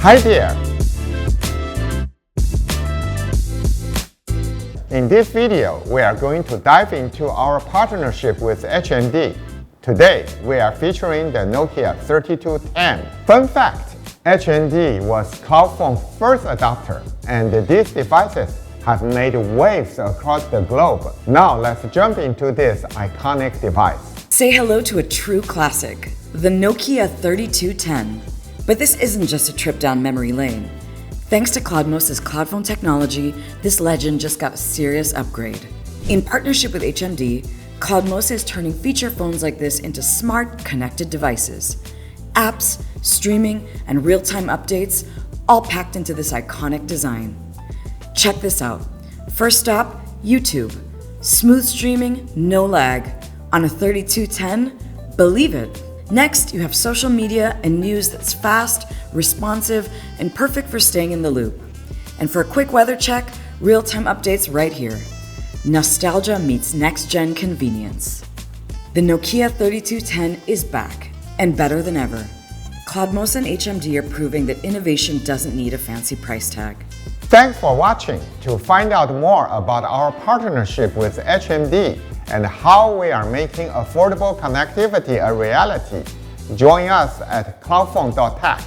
Hi there! In this video, we are going to dive into our partnership with HMD. Today, we are featuring the Nokia 3210. Fun fact, HMD was cloud phone's first adopter, and these devices have made waves across the globe. Now let's jump into this iconic device. Say hello to a true classic, the Nokia 3210. But this isn't just a trip down memory lane. Thanks to CloudMosa's cloud phone technology, this legend just got a serious upgrade. In partnership with HMD, CloudMosa is turning feature phones like this into smart, connected devices. Apps, streaming, and real-time updates, all packed into this iconic design. Check this out. First stop, YouTube. Smooth streaming, no lag. On a 3210, believe it. Next, you have social media and news that's fast, responsive, and perfect for staying in the loop. And for a quick weather check, real-time updates right here. Nostalgia meets next-gen convenience. The Nokia 3210 is back, and better than ever. CloudMosa and HMD are proving that innovation doesn't need a fancy price tag. Thanks for watching. To find out more about our partnership with HMD and how we are making affordable connectivity a reality, join us at cloudphone.tech.